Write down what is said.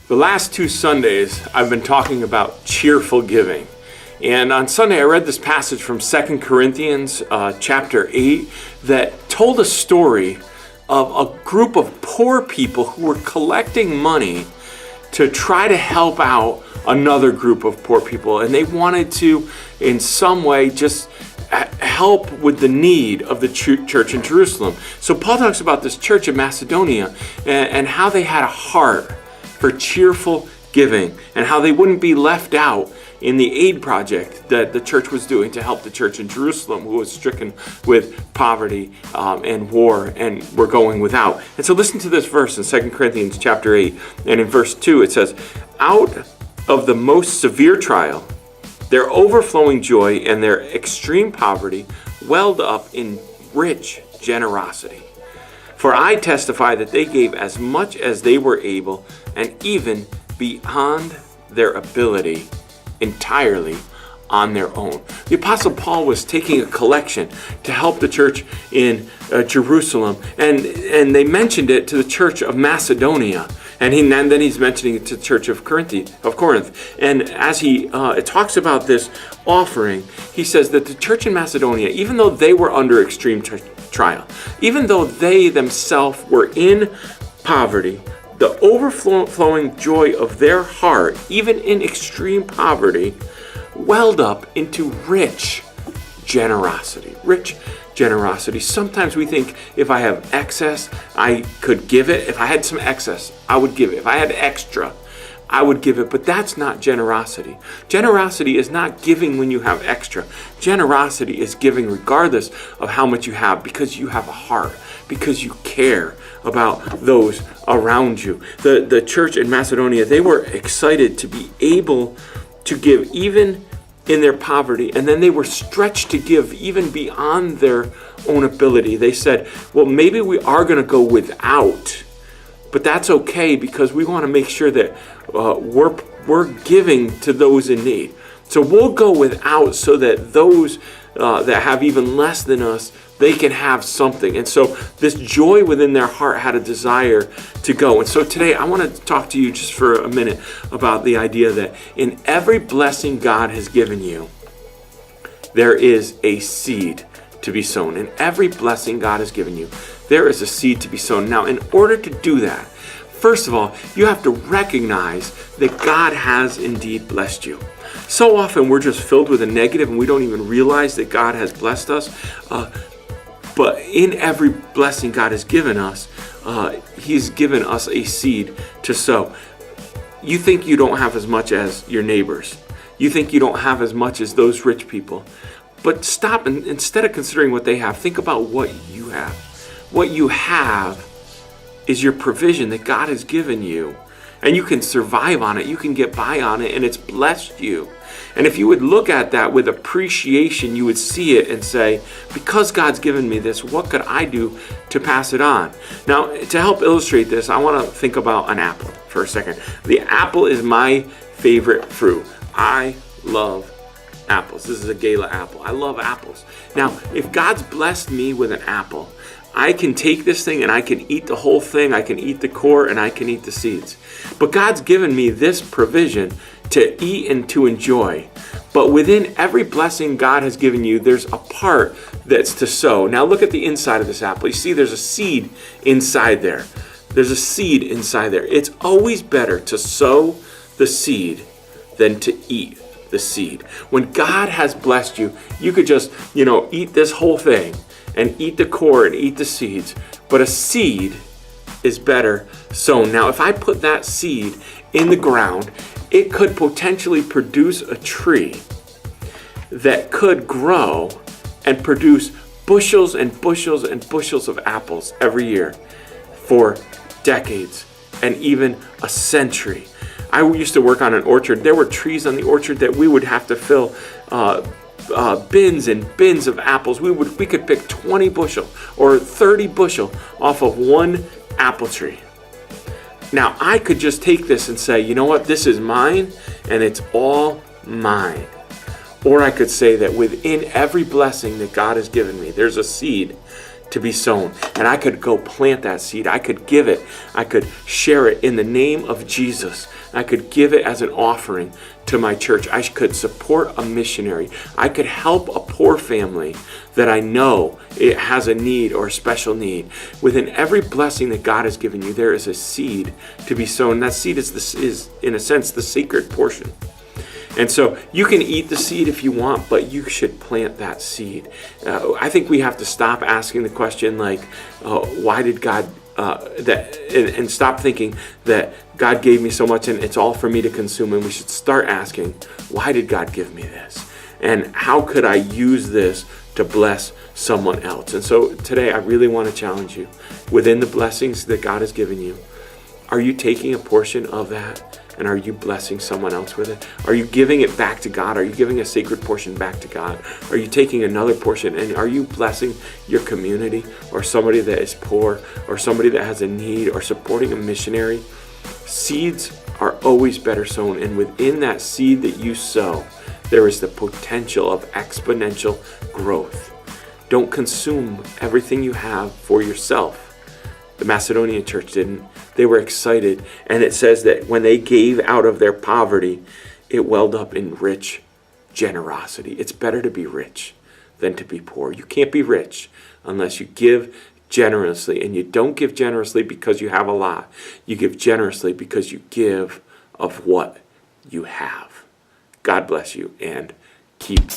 The last two Sundays, I've been talking about cheerful giving. And on Sunday, I read this passage from 2 Corinthians chapter 8 that told a story of a group of poor people who were collecting money to try to help out another group of poor people. And they wanted to, in some way, just help with the need of the church in Jerusalem. So Paul talks about this church in Macedonia and how they had a heart for cheerful giving and how they wouldn't be left out in the aid project that the church was doing to help the church in Jerusalem, who was stricken with poverty and war and were going without. And so listen to this verse in 2 Corinthians chapter 8, and in verse 2 it says, "Out of the most severe trial, their overflowing joy and their extreme poverty welled up in rich generosity. For I testify that they gave as much as they were able, and even beyond their ability, entirely on their own." The Apostle Paul was taking a collection to help the church in Jerusalem, and they mentioned it to the church of Macedonia, and then he's mentioning it to the church of Corinth. And as he talks about this offering, he says that the church in Macedonia, even though they were under extreme trial, even though they themselves were in poverty, the overflowing joy of their heart, even in extreme poverty, welled up into rich generosity. Rich generosity. Sometimes we think if I have excess, I could give it. If I had some excess, I would give it. If I had extra, I would give it. But that's not generosity. Generosity is not giving when you have extra. Generosity is giving regardless of how much you have, because you have a heart, because you care about those around you. The church in Macedonia, they were excited to be able to give even in their poverty, and then they were stretched to give even beyond their own ability. They said, well, maybe we are going to go without, but that's okay, because we want to make sure that we're giving to those in need. So we'll go without so that those that have even less than us, they can have something. And so this joy within their heart had a desire to go. And so today I want to talk to you just for a minute about the idea that in every blessing God has given you, there is a seed to be sown. In every blessing God has given you, there is a seed to be sown. Now, in order to do that, first of all, you have to recognize that God has indeed blessed you. So often we're just filled with a negative and we don't even realize that God has blessed us. But in every blessing God has given us, He's given us a seed to sow. You think you don't have as much as your neighbors. You think you don't have as much as those rich people. But stop, and instead of considering what they have, think about what you have. What you have is your provision that God has given you. And you can survive on it. You can get by on it, and it's blessed you. And if you would look at that with appreciation, you would see it and say, because God's given me this, what could I do to pass it on? Now, to help illustrate this, I want to think about an apple for a second. The apple is my favorite fruit. I love apples. This is a gala apple. I love apples. Now, if God's blessed me with an apple, I can take this thing and I can eat the whole thing. I can eat the core and I can eat the seeds. But God's given me this provision to eat and to enjoy. But within every blessing God has given you, there's a part that's to sow. Now look at the inside of this apple. You see there's a seed inside there. There's a seed inside there. It's always better to sow the seed than to eat the seed. When God has blessed you, you could just, eat this whole thing and eat the core and eat the seeds. But a seed is better sown. Now, if I put that seed in the ground, it could potentially produce a tree that could grow and produce bushels and bushels and bushels of apples every year for decades and even a century. I used to work on an orchard. There were trees on the orchard that we would have to fill bins and bins of apples. We could pick 20 bushel or 30 bushel off of one apple tree. Now, I could just take this and say, you know what, this is mine and it's all mine. Or I could say that within every blessing that God has given me, there's a seed to be sown. And I could go plant that seed. I could give it. I could share it in the name of Jesus. I could give it as an offering to my church. I could support a missionary. I could help a poor family that I know it has a need or a special need. Within every blessing that God has given you, there is a seed to be sown. That seed is in a sense the sacred portion. And so you can eat the seed if you want, but you should plant that seed. I think we have to stop asking the question like, why did God and stop thinking that God gave me so much and it's all for me to consume. And we should start asking, why did God give me this? And how could I use this to bless someone else? And so today I really want to challenge you. Within the blessings that God has given you, are you taking a portion of that? And are you blessing someone else with it? Are you giving it back to God? Are you giving a sacred portion back to God? Are you taking another portion and are you blessing your community or somebody that is poor or somebody that has a need or supporting a missionary? Seeds are always better sown, and within that seed that you sow, there is the potential of exponential growth. Don't consume everything you have for yourself. The Macedonian church didn't. They were excited. And it says that when they gave out of their poverty, it welled up in rich generosity. It's better to be rich than to be poor. You can't be rich unless you give generously. And you don't give generously because you have a lot. You give generously because you give of what you have. God bless you and keep